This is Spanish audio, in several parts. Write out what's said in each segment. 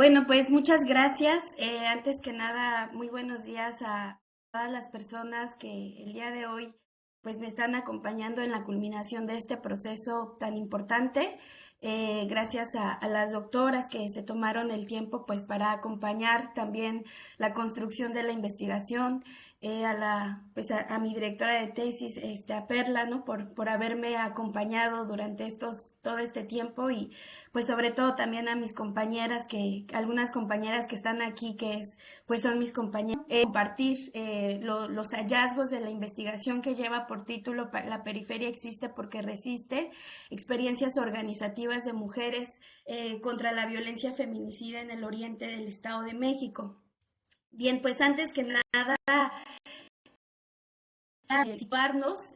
Bueno, pues muchas gracias. Antes que nada, muy buenos días a todas las personas que el día de hoy pues me están acompañando en la culminación de este proceso tan importante. Gracias a las doctoras que se tomaron el tiempo pues para acompañar también la construcción de la investigación, a mi directora de tesis, a Perla, ¿no? Por haberme acompañado durante todo este tiempo y pues sobre todo también a mis compañeras, algunas compañeras que están aquí, pues son mis compañeras, compartir los hallazgos de la investigación que lleva por título La periferia existe porque resiste, experiencias organizativas de mujeres contra la violencia feminicida en el oriente del Estado de México. Bien, pues antes que nada, situarnos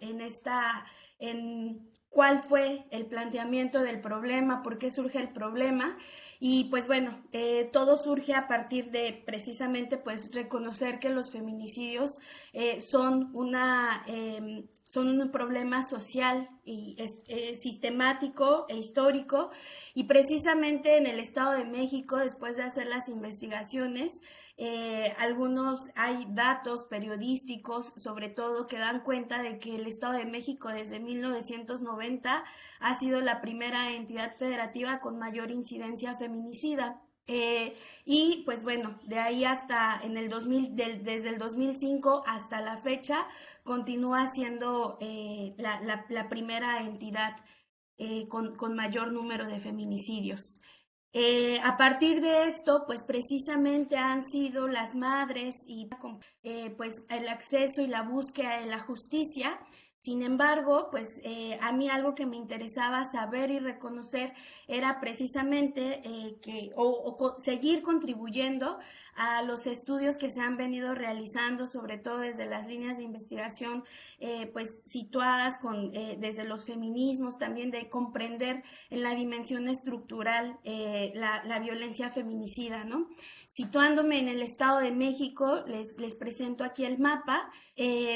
en cuál fue el planteamiento del problema, por qué surge el problema. Y pues bueno, todo surge a partir de precisamente pues reconocer que los feminicidios son son un problema social y sistemático e histórico, y precisamente en el Estado de México, después de hacer las investigaciones, hay datos periodísticos, sobre todo, que dan cuenta de que el Estado de México desde 1990 ha sido la primera entidad federativa con mayor incidencia feminicida. Y pues bueno, de ahí hasta desde el 2005 hasta la fecha, continúa siendo la primera entidad con mayor número de feminicidios. A partir de esto, pues precisamente han sido las madres y pues el acceso y la búsqueda de la justicia. Sin embargo, pues a mí algo que me interesaba saber y reconocer era precisamente seguir contribuyendo a los estudios que se han venido realizando, sobre todo desde las líneas de investigación pues situadas desde los feminismos, también de comprender en la dimensión estructural la violencia feminicida, ¿no? Situándome en el Estado de México, les presento aquí el mapa.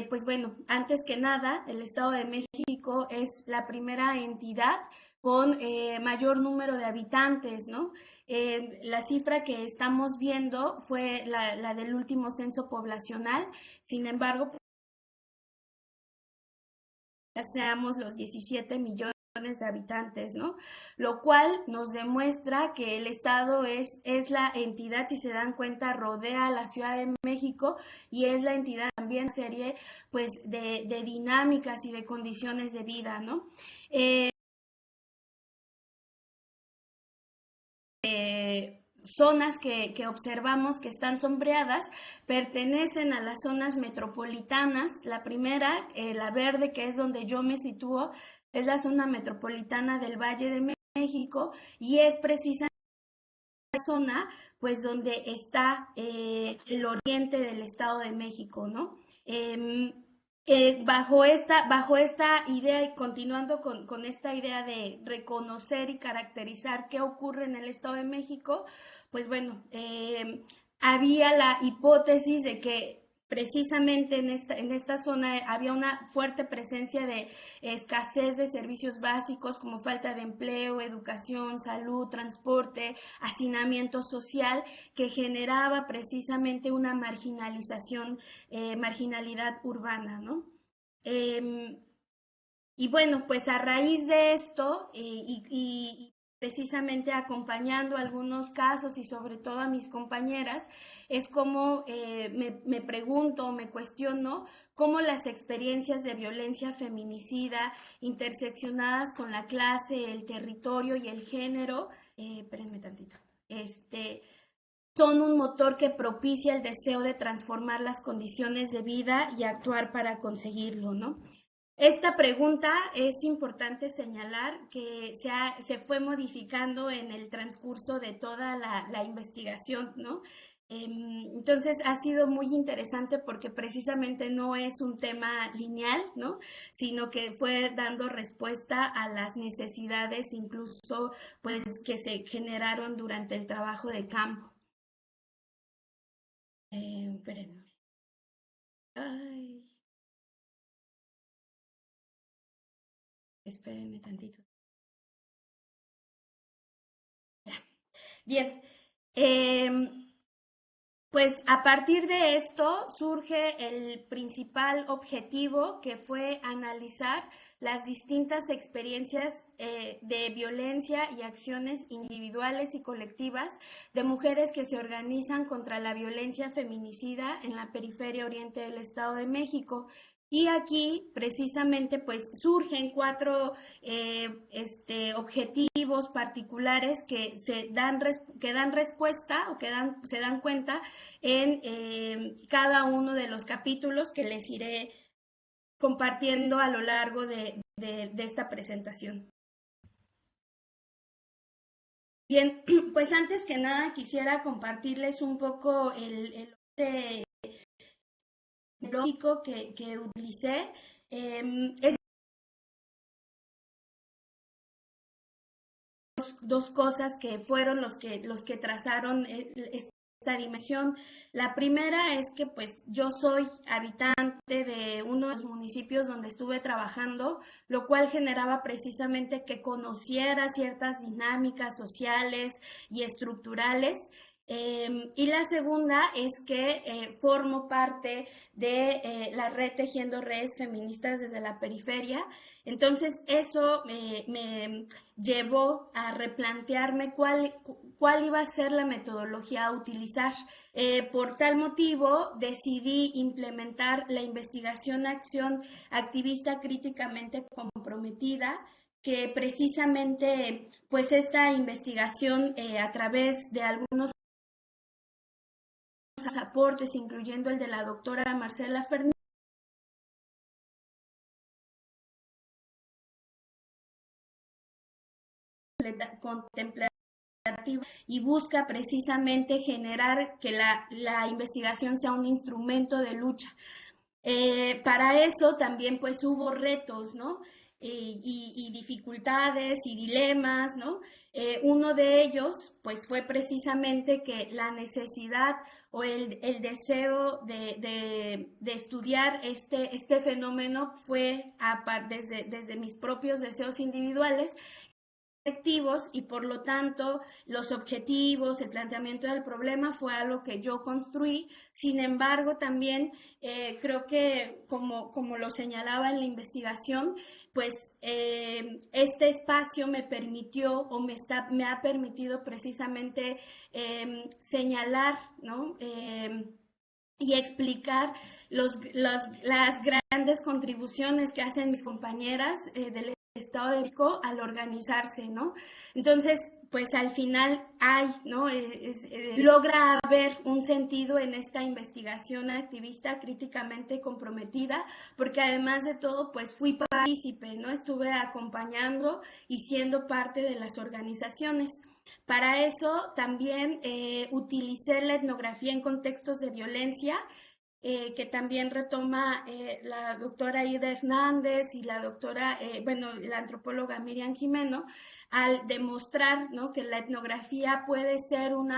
Pues bueno, antes que nada, el Estado de México es la primera entidad con mayor número de habitantes, ¿no? La cifra que estamos viendo fue la del último censo poblacional. Sin embargo, pues, seamos los 17 millones de habitantes, ¿no? Lo cual nos demuestra que el Estado es la entidad, si se dan cuenta, rodea a la Ciudad de México, y es la entidad también serie pues de dinámicas y de condiciones de vida, ¿no? Zonas que observamos que están sombreadas pertenecen a las zonas metropolitanas. La primera, la verde, que es donde yo me sitúo, es la zona metropolitana del Valle de México, y es precisamente la zona pues donde está el oriente del Estado de México, ¿no? Bajo esta idea, y continuando con esta idea de reconocer y caracterizar qué ocurre en el Estado de México, pues bueno, había la hipótesis de que precisamente en esta zona había una fuerte presencia de escasez de servicios básicos como falta de empleo, educación, salud, transporte, hacinamiento social, que generaba precisamente una marginalidad urbana, ¿no? Eh, y bueno, pues a raíz de esto y precisamente acompañando algunos casos y sobre todo a mis compañeras, es como me pregunto, me cuestiono cómo las experiencias de violencia feminicida interseccionadas con la clase, el territorio y el género, espérenme tantito, son un motor que propicia el deseo de transformar las condiciones de vida y actuar para conseguirlo, ¿no? Esta pregunta es importante señalar que se fue modificando en el transcurso de toda la investigación, ¿no? Entonces ha sido muy interesante porque precisamente no es un tema lineal, ¿no? Sino que fue dando respuesta a las necesidades incluso pues que se generaron durante el trabajo de campo. Espérenme. Ay, espérenme tantito. Ya. Bien. Pues a partir de esto surge el principal objetivo, que fue analizar las distintas experiencias de violencia y acciones individuales y colectivas de mujeres que se organizan contra la violencia feminicida en la periferia oriente del Estado de México. Y aquí precisamente pues surgen cuatro objetivos particulares que dan respuesta o se dan cuenta en cada uno de los capítulos que les iré compartiendo a lo largo de esta presentación. Bien, pues antes que nada quisiera compartirles un poco el lógico que utilicé. Es dos cosas que fueron los que trazaron esta dimensión. La primera es que pues yo soy habitante de uno de los municipios donde estuve trabajando, lo cual generaba precisamente que conociera ciertas dinámicas sociales y estructurales. Y la segunda es que formo parte de la red Tejiendo Redes Feministas desde la Periferia. Entonces eso me llevó a replantearme cuál iba a ser la metodología a utilizar. Por tal motivo decidí implementar la investigación-acción activista críticamente comprometida, que precisamente pues esta investigación a través de algunos aportes, incluyendo el de la doctora Marcela Fernández, contemplativa, y busca precisamente generar que la investigación sea un instrumento de lucha. Para eso también pues hubo retos, ¿no? Y dificultades y dilemas, ¿no? Uno de ellos pues fue precisamente que la necesidad o el deseo de estudiar este fenómeno fue desde mis propios deseos individuales y por lo tanto los objetivos, el planteamiento del problema fue algo que yo construí. Sin embargo, también creo que como lo señalaba en la investigación, pues este espacio me permitió o me ha permitido precisamente señalar, ¿no? Y explicar las grandes contribuciones que hacen mis compañeras del Estado de México al organizarse, ¿no? Entonces, pues al final hay, ¿no? Logra haber un sentido en esta investigación activista críticamente comprometida, porque además de todo, pues fui partícipe, ¿no? Estuve acompañando y siendo parte de las organizaciones. Para eso también utilicé la etnografía en contextos de violencia, que también retoma la doctora Ida Hernández y la doctora, la antropóloga Miriam Jimeno, al demostrar, ¿no?, que la etnografía puede ser un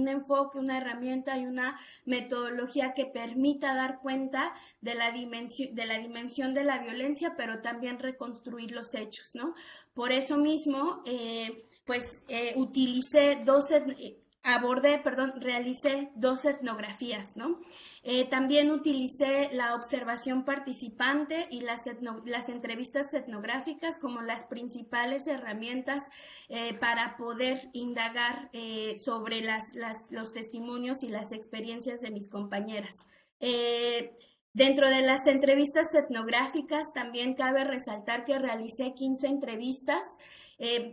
enfoque, una herramienta y una metodología que permita dar cuenta de la dimensión de la violencia, pero también reconstruir los hechos, ¿no? Por eso mismo, realicé dos etnografías, ¿no? También utilicé la observación participante y las entrevistas etnográficas como las principales herramientas para poder indagar sobre los testimonios y las experiencias de mis compañeras. Dentro de las entrevistas etnográficas también cabe resaltar que realicé 15 entrevistas.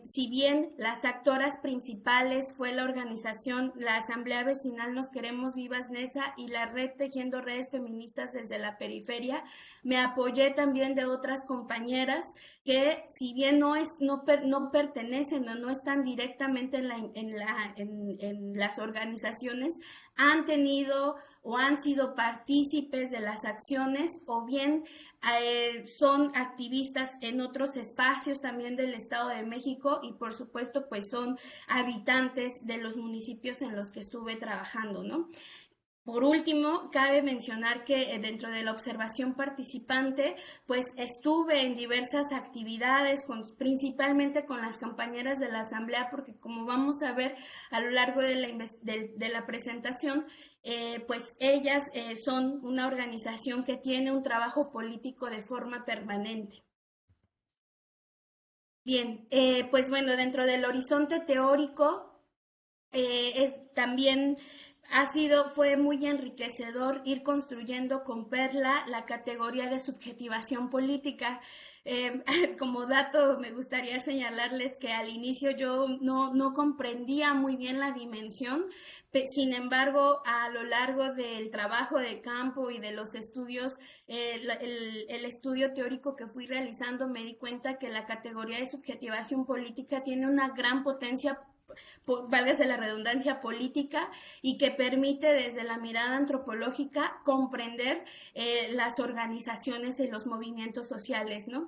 Si bien las actoras principales fue la organización, la Asamblea Vecinal Nos Queremos Vivas NESA y la Red Tejiendo Redes Feministas desde la Periferia, me apoyé también de otras compañeras que, si bien no pertenecen o no están directamente en las organizaciones, han tenido o han sido partícipes de las acciones, o bien son activistas en otros espacios también del Estado de México, y por supuesto pues son habitantes de los municipios en los que estuve trabajando, ¿no? Por último, cabe mencionar que dentro de la observación participante, pues estuve en diversas actividades, principalmente con las compañeras de la Asamblea, porque como vamos a ver a lo largo de la presentación, pues ellas son una organización que tiene un trabajo político de forma permanente. Bien, pues bueno, dentro del horizonte teórico, también fue muy enriquecedor ir construyendo con Perla la categoría de subjetivación política. Como dato, me gustaría señalarles que al inicio yo no comprendía muy bien la dimensión, sin embargo, a lo largo del trabajo de campo y de los estudios, el estudio teórico que fui realizando, me di cuenta que la categoría de subjetivación política tiene una gran potencia, válgase la redundancia, política, y que permite desde la mirada antropológica comprender las organizaciones y los movimientos sociales, ¿no?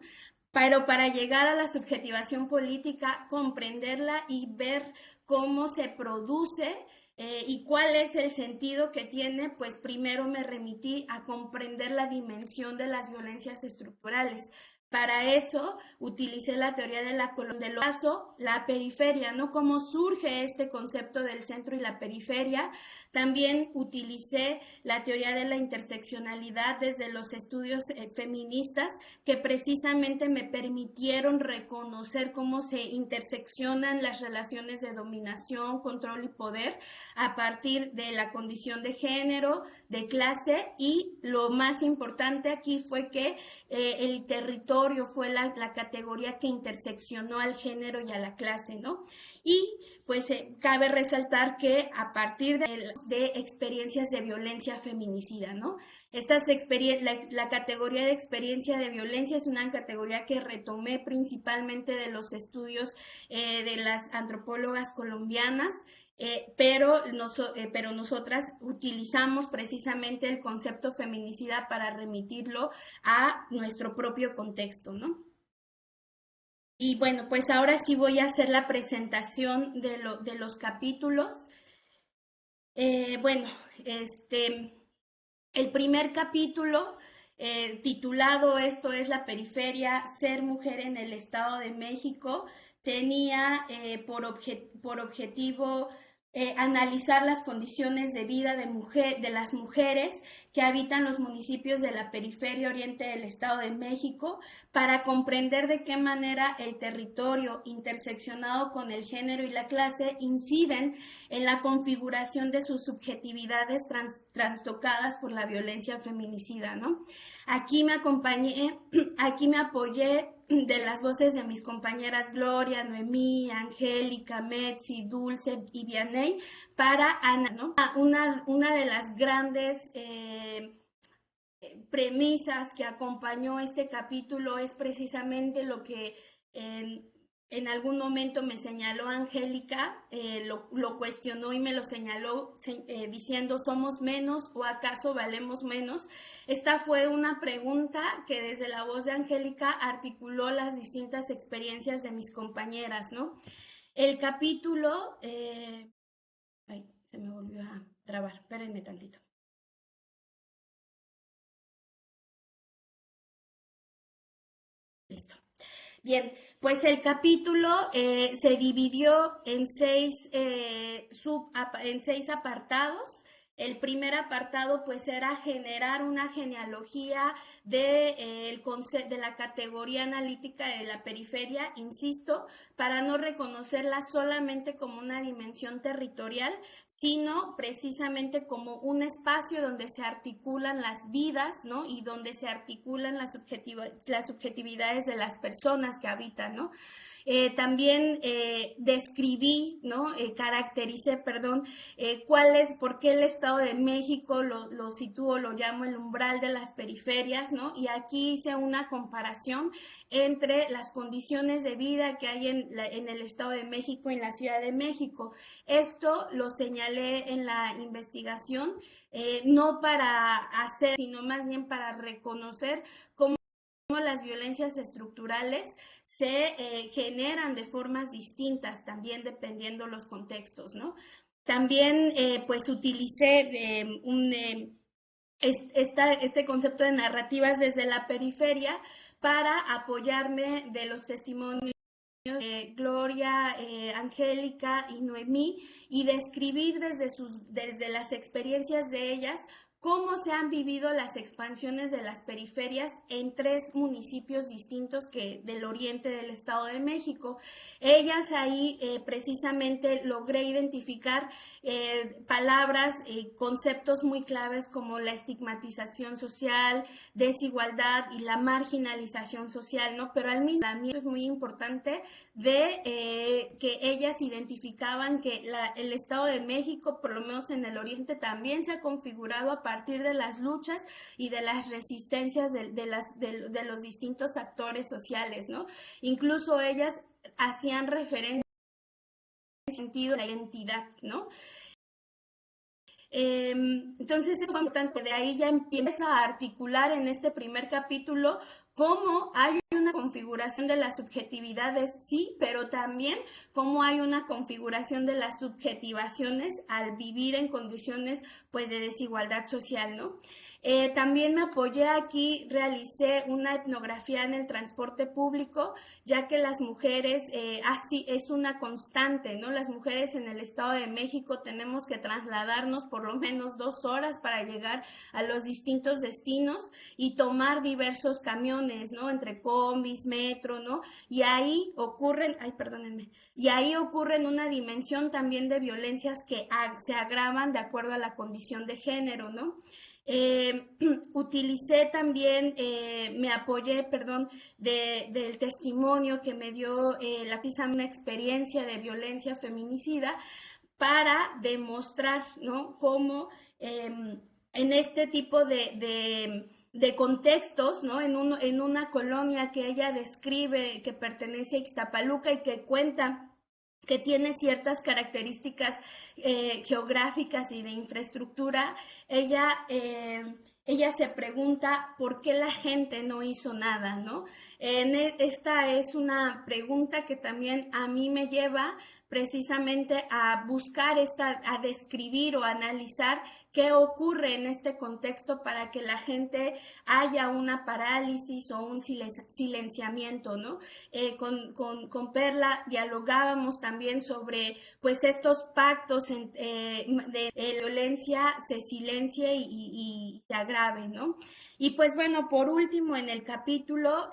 Pero para llegar a la subjetivación política, comprenderla y ver cómo se produce y cuál es el sentido que tiene, pues primero me remití a comprender la dimensión de las violencias estructurales. Para eso utilicé la teoría de la periferia, ¿no? Cómo surge este concepto del centro y la periferia. También utilicé la teoría de la interseccionalidad desde los estudios feministas, que precisamente me permitieron reconocer cómo se interseccionan las relaciones de dominación, control y poder a partir de la condición de género, de clase, y lo más importante aquí fue que el territorio fue la categoría que interseccionó al género y a la clase, ¿no? Y pues cabe resaltar que a partir de experiencias de violencia feminicida, ¿no? La categoría de experiencia de violencia es una categoría que retomé principalmente de los estudios de las antropólogas colombianas, pero nosotras utilizamos precisamente el concepto feminicida para remitirlo a nuestro propio contexto, ¿no? Y bueno, pues ahora sí voy a hacer la presentación de los capítulos. Bueno, el primer capítulo, titulado Esto es la periferia, ser mujer en el Estado de México, tenía por objetivo analizar las condiciones de vida de las mujeres que habitan los municipios de la periferia oriente del Estado de México, para comprender de qué manera el territorio interseccionado con el género y la clase inciden en la configuración de sus subjetividades trastocadas por la violencia feminicida, ¿no? Aquí me apoyé de las voces de mis compañeras Gloria, Noemí, Angélica, Metzi, Dulce y Vianey para ¿no? Una de las grandes premisas que acompañó este capítulo es precisamente lo que en algún momento me señaló Angélica, lo cuestionó y me lo señaló diciendo, ¿somos menos o acaso valemos menos? Esta fue una pregunta que desde la voz de Angélica articuló las distintas experiencias de mis compañeras, ¿no? El capítulo... ay, se me volvió a trabar, espérenme tantito. Listo. Bien, pues el capítulo se dividió en en 6 apartados. El primer apartado pues era generar una genealogía de la categoría analítica de la periferia, insisto, para no reconocerla solamente como una dimensión territorial, sino precisamente como un espacio donde se articulan las vidas, ¿no? Y donde se articulan las subjetividades de las personas que habitan, ¿no? También describí, ¿no? Caractericé, perdón, por qué el Estado de México lo sitúo, lo llamo el umbral de las periferias, ¿no? Y aquí hice una comparación entre las condiciones de vida que hay en el Estado de México y en la Ciudad de México. Esto lo señalé en la investigación, no para hacer, sino más bien para reconocer cómo las violencias estructurales se generan de formas distintas, también dependiendo los contextos, ¿no? también pues utilicé este concepto de narrativas desde la periferia para apoyarme de los testimonios de Gloria, Angélica y Noemí, y describir desde las experiencias de ellas cómo se han vivido las expansiones de las periferias en 3 municipios distintos del oriente del Estado de México. Ellas ahí precisamente logré identificar palabras y conceptos muy claves como la estigmatización social, desigualdad y la marginalización social, ¿no? Pero al mismo tiempo es muy importante que ellas identificaban que el Estado de México, por lo menos en el oriente, también se ha configurado a partir de las luchas y de las resistencias de los distintos actores sociales, ¿no? Incluso ellas hacían referencia en sentido de la identidad, ¿no? Entonces es importante, de ahí ya empieza a articular en este primer capítulo cómo hay una configuración de las subjetividades, sí, pero también cómo hay una configuración de las subjetivaciones al vivir en condiciones pues de desigualdad social, ¿no? También me apoyé aquí, realicé una etnografía en el transporte público, ya que las mujeres, así es una constante, ¿no? Las mujeres en el Estado de México tenemos que trasladarnos por lo menos 2 horas para llegar a los distintos destinos y tomar diversos camiones, ¿no? Entre combis, metro, ¿no? Y ahí ocurren, una dimensión también de violencias que se agravan de acuerdo a la condición de género, ¿no? Utilicé también, me apoyé, del testimonio que me dio una experiencia de violencia feminicida para demostrar, ¿no? Cómo en este tipo de contextos, ¿no? En una colonia que ella describe que pertenece a Ixtapaluca y que cuenta que tiene ciertas características geográficas y de infraestructura, ella se pregunta por qué la gente no hizo nada, ¿no? Esta es una pregunta que también a mí me lleva precisamente a buscar a describir o analizar qué ocurre en este contexto para que la gente haya una parálisis o un silenciamiento, ¿no? Con Perla dialogábamos también sobre pues estos pactos de violencia se silencie y se agrave, ¿no? Y pues bueno, por último en el capítulo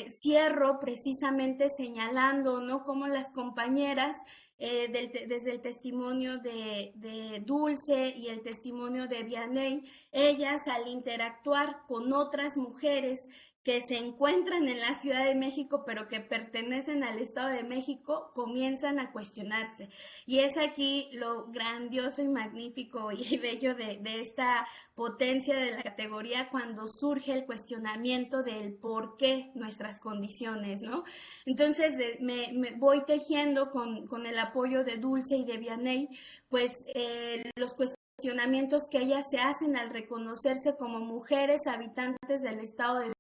cierro precisamente señalando, ¿no? Cómo las compañeras desde el testimonio de Dulce y el testimonio de Vianey, ellas al interactuar con otras mujeres que se encuentran en la Ciudad de México, pero que pertenecen al Estado de México, comienzan a cuestionarse. Y es aquí lo grandioso y magnífico y bello de esta potencia de la categoría, cuando surge el cuestionamiento del por qué nuestras condiciones, ¿no? Entonces me voy tejiendo con el apoyo de Dulce y de Vianey, pues los cuestionamientos que ellas se hacen al reconocerse como mujeres habitantes del Estado de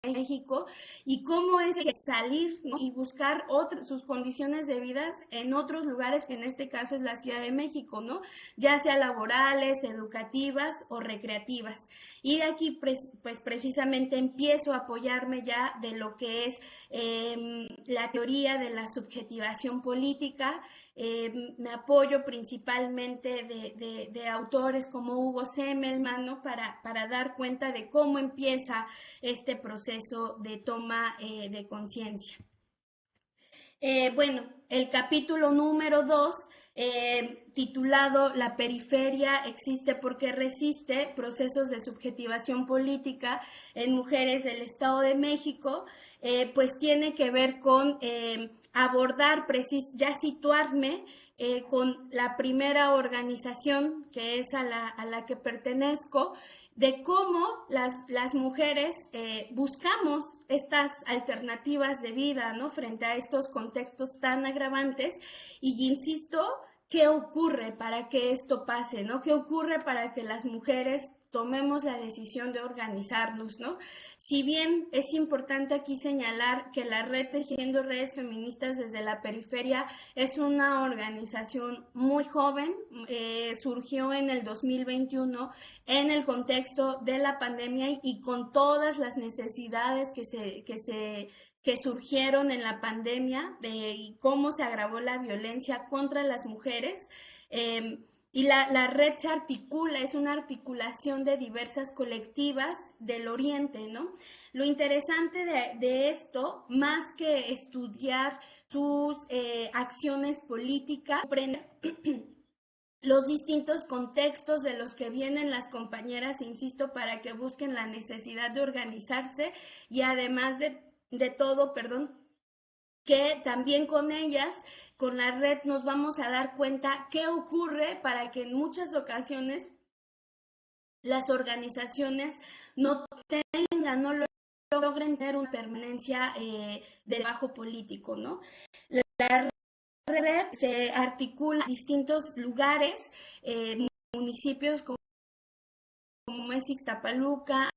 México, y cómo es que salir, ¿no? Y buscar sus condiciones de vida en otros lugares, que en este caso es la Ciudad de México, ¿no? Ya sea laborales, educativas o recreativas. Y aquí pues precisamente empiezo a apoyarme ya de lo que es la teoría de la subjetivación política. Me apoyo principalmente de autores como Hugo Semmelmann, ¿no? para dar cuenta de cómo empieza este proceso de toma de conciencia. Bueno, el capítulo número 2, titulado La periferia existe porque resiste, procesos de subjetivación política en mujeres del Estado de México, pues tiene que ver con abordar, ya situarme con la primera organización, que es a la que pertenezco, de cómo las mujeres buscamos estas alternativas de vida, ¿no? Frente a estos contextos tan agravantes. Y insisto ¿qué ocurre para que esto pase, ¿no? ¿Qué ocurre para que las mujeres tomemos la decisión de organizarnos, ¿no? Si bien es importante aquí señalar que la Red Tejiendo Redes Feministas desde la Periferia es una organización muy joven, surgió en el 2021 en el contexto de la pandemia y con todas las necesidades que surgieron en la pandemia y cómo se agravó la violencia contra las mujeres. Y la red se articula, es una articulación de diversas colectivas del Oriente, ¿no? Lo interesante de esto, más que estudiar sus acciones políticas, aprender los distintos contextos de los que vienen las compañeras, insisto, para que busquen la necesidad de organizarse y además de todo, perdón, que también con ellas, con la red, nos vamos a dar cuenta qué ocurre para que en muchas ocasiones las organizaciones no tengan, no logren tener una permanencia del trabajo político, ¿no? La red se articula en distintos lugares, municipios como es Ixtapaluca,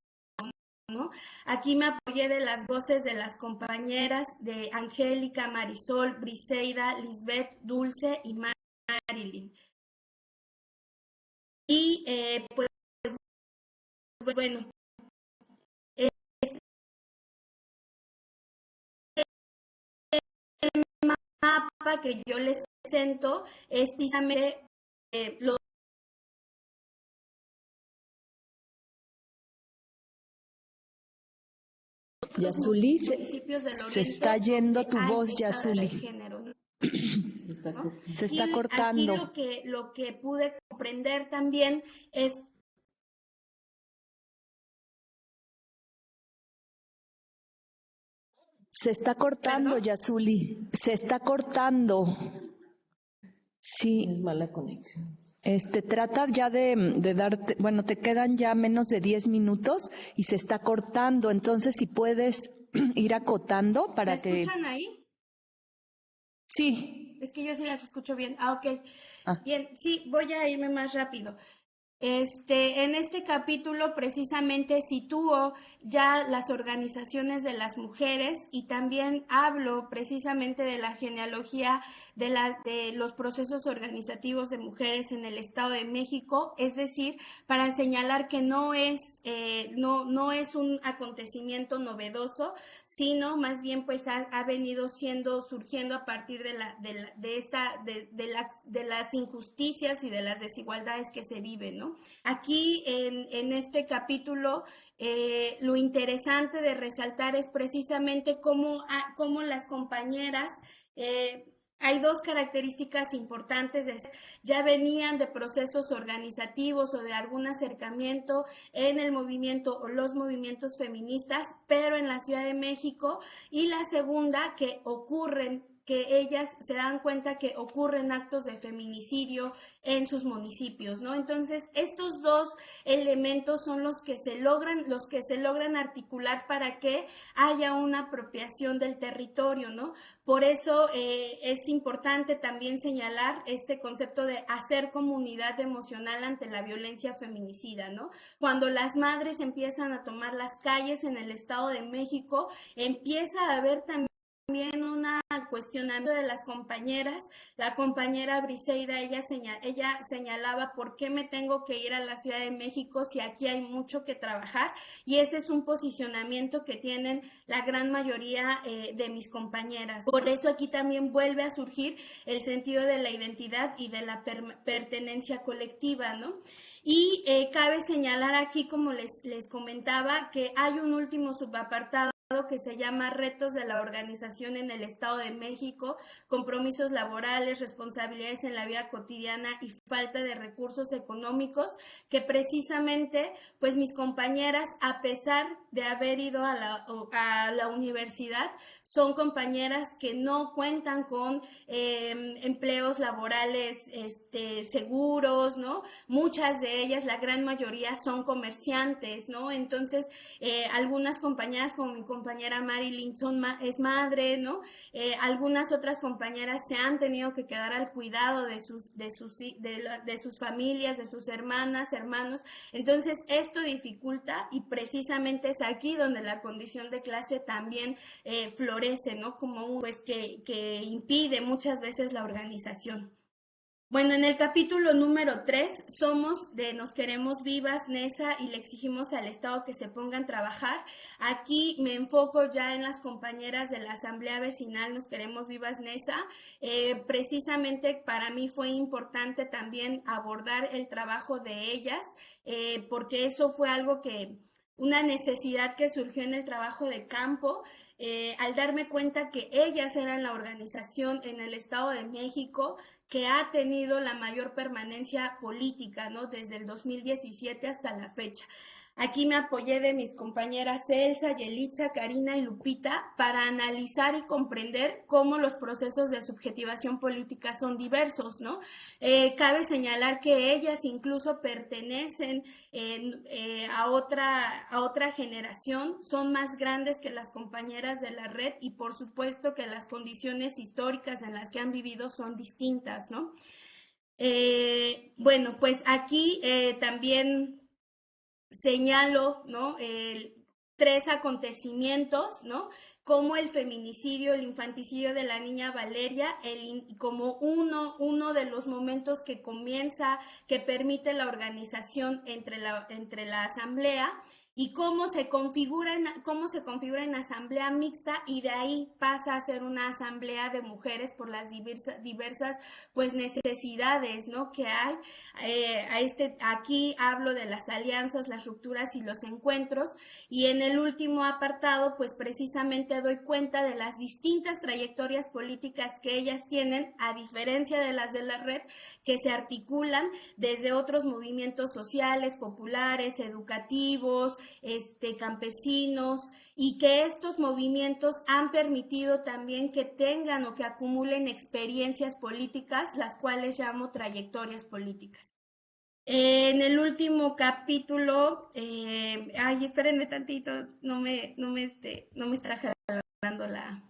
¿no? Aquí me apoyé de las voces de las compañeras de Angélica, Marisol, Briseida, Lisbeth, Dulce y Marilyn. Y pues bueno, este mapa que yo les presento es precisamente los Yazuli, municipios del se Oriente está yendo tu hay voz, violencia de Yazuli. género, ¿no? Se está cortando. Aquí lo que pude comprender también es se está cortando, Yazuli. Se está cortando. Sí. Es mala conexión. Trata ya de darte, bueno, te quedan ya menos de 10 minutos y se está cortando. Entonces, si puedes ir acotando para ¿Me que... escuchan ahí? Sí. Es que yo sí las escucho bien. Ah, ok. Ah. Bien, sí, voy a irme más rápido. En este capítulo precisamente sitúo ya las organizaciones de las mujeres y también hablo precisamente de la genealogía de los procesos organizativos de mujeres en el Estado de México, es decir, para señalar que no es un acontecimiento novedoso, sino más bien pues ha venido surgiendo a partir de las injusticias y de las desigualdades que se viven, ¿no? Aquí en este capítulo lo interesante de resaltar es precisamente cómo las compañeras hay dos características importantes, ya venían de procesos organizativos o de algún acercamiento en el movimiento o los movimientos feministas, pero en la Ciudad de México, y la segunda, que ellas se dan cuenta que ocurren actos de feminicidio en sus municipios, ¿no? Entonces, estos dos elementos son los que se logran articular para que haya una apropiación del territorio, ¿no? Por eso es importante también señalar este concepto de hacer comunidad emocional ante la violencia feminicida, ¿no? Cuando las madres empiezan a tomar las calles en el Estado de México, empieza a haber también un cuestionamiento de las compañeras. La compañera Briseida, ella señalaba por qué me tengo que ir a la Ciudad de México si aquí hay mucho que trabajar, y ese es un posicionamiento que tienen la gran mayoría de mis compañeras. Por eso aquí también vuelve a surgir el sentido de la identidad y de la pertenencia colectiva, ¿no? Y cabe señalar aquí, como les comentaba, que hay un último subapartado que se llama Retos de la Organización en el Estado de México, compromisos laborales, responsabilidades en la vida cotidiana y falta de recursos económicos, que precisamente pues mis compañeras, a pesar de haber ido a la universidad, son compañeras que no cuentan con empleos laborales seguros, ¿no? Muchas de ellas, la gran mayoría, son comerciantes, ¿no? Entonces, algunas compañeras como mi compañera compañera Marilyn es madre, ¿no? Algunas otras compañeras se han tenido que quedar al cuidado de sus familias, de sus hermanas, hermanos. Entonces, esto dificulta y precisamente es aquí donde la condición de clase también florece, ¿no? Como pues que impide muchas veces la organización. Bueno, en el capítulo número 3 Nos Queremos Vivas, NESA, y le exigimos al Estado que se pongan a trabajar. Aquí me enfoco ya en las compañeras de la Asamblea Vecinal Nos Queremos Vivas, NESA. Precisamente para mí fue importante también abordar el trabajo de ellas, porque eso fue una necesidad que surgió en el trabajo de campo, al darme cuenta que ellas eran la organización en el Estado de México que ha tenido la mayor permanencia política, ¿no? Desde el 2017 hasta la fecha. Aquí me apoyé de mis compañeras Elsa, Yelitza, Karina y Lupita para analizar y comprender cómo los procesos de subjetivación política son diversos, ¿no? Cabe señalar que ellas incluso pertenecen a otra generación, son más grandes que las compañeras de la red y por supuesto que las condiciones históricas en las que han vivido son distintas, ¿no? Bueno, pues aquí también señalo, ¿no? 3 acontecimientos, ¿no? Como el feminicidio, el infanticidio de la niña Valeria, como uno de los momentos que permite la organización entre la asamblea, y cómo se configura en asamblea mixta, y de ahí pasa a ser una asamblea de mujeres por las diversas pues necesidades, ¿no? que hay. Aquí hablo de las alianzas, las rupturas y los encuentros, y en el último apartado pues precisamente doy cuenta de las distintas trayectorias políticas que ellas tienen, a diferencia de las de la red, que se articulan desde otros movimientos sociales, populares, educativos, campesinos, y que estos movimientos han permitido también que tengan o que acumulen experiencias políticas, las cuales llamo trayectorias políticas. En el último capítulo, espérenme tantito, no me está jalando la...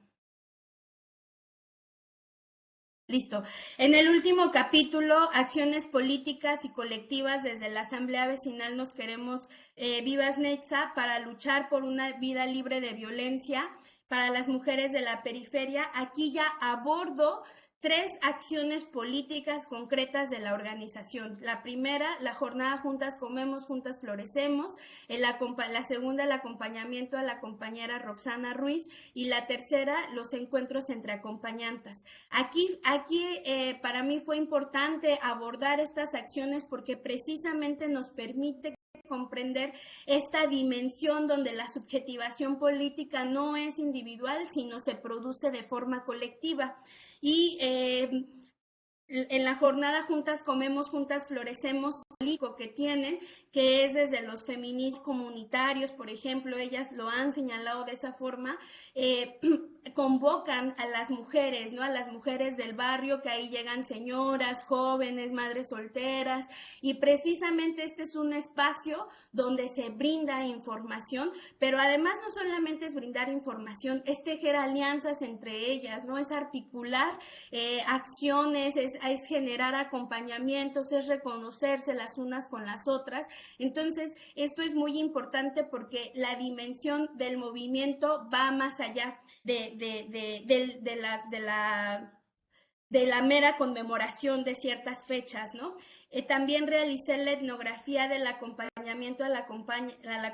Listo. En el último capítulo, acciones políticas y colectivas desde la Asamblea Vecinal Nos Queremos Vivas, NESA, para luchar por una vida libre de violencia para las mujeres de la periferia. Aquí ya abordo 3 acciones políticas concretas de la organización. La primera, la jornada Juntas Comemos, Juntas Florecemos. La segunda, el acompañamiento a la compañera Roxana Ruiz. Y la tercera, los encuentros entre acompañantas. Aquí para mí fue importante abordar estas acciones porque precisamente nos permite comprender esta dimensión donde la subjetivación política no es individual, sino se produce de forma colectiva. Y en la jornada Juntas Comemos, Juntas Florecemos, que tienen, que es desde los feminismos comunitarios, por ejemplo, ellas lo han señalado de esa forma, convocan a las mujeres, ¿no? A las mujeres del barrio, que ahí llegan señoras, jóvenes, madres solteras, y precisamente este es un espacio donde se brinda información, pero además no solamente es brindar información, es tejer alianzas entre ellas, ¿no? Es articular acciones, es generar acompañamientos, es reconocerse las unas con las otras. Entonces, esto es muy importante porque la dimensión del movimiento va más allá de la mera conmemoración de ciertas fechas, ¿no? También realicé la etnografía del acompañamiento a la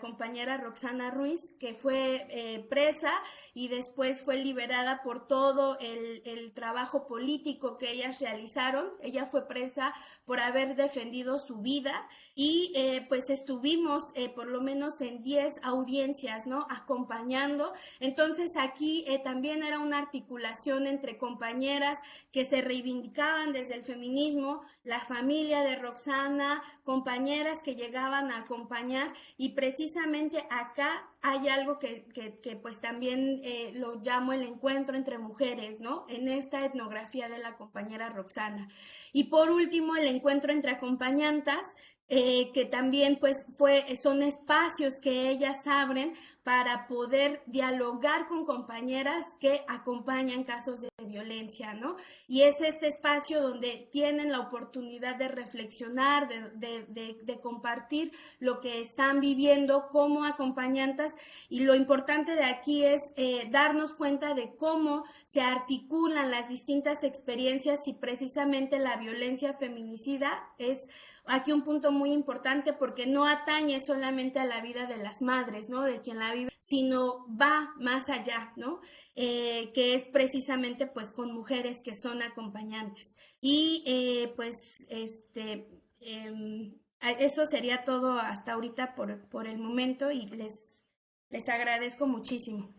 compañera Roxana Ruiz, que fue presa y después fue liberada por todo el trabajo político que ellas realizaron. Ella fue presa por haber defendido su vida y pues estuvimos por lo menos en 10 audiencias, ¿no? Acompañando. Entonces aquí también era una articulación entre compañeras que se reivindicaban desde el feminismo, la familia de Roxana, compañeras que llegaban a acompañar, y precisamente acá hay algo que pues también lo llamo el encuentro entre mujeres, ¿no? En esta etnografía de la compañera Roxana. Y por último, el encuentro entre acompañantas, que también pues son espacios que ellas abren para poder dialogar con compañeras que acompañan casos de violencia, ¿no? Y es este espacio donde tienen la oportunidad de reflexionar, de compartir lo que están viviendo como acompañantes, y lo importante de aquí es darnos cuenta de cómo se articulan las distintas experiencias y precisamente la violencia feminicida es aquí un punto muy importante porque no atañe solamente a la vida de las madres, ¿no? De quien la vive, sino va más allá, ¿no? Que es precisamente pues con mujeres que son acompañantes. Y pues eso sería todo hasta ahorita por el momento y les agradezco muchísimo.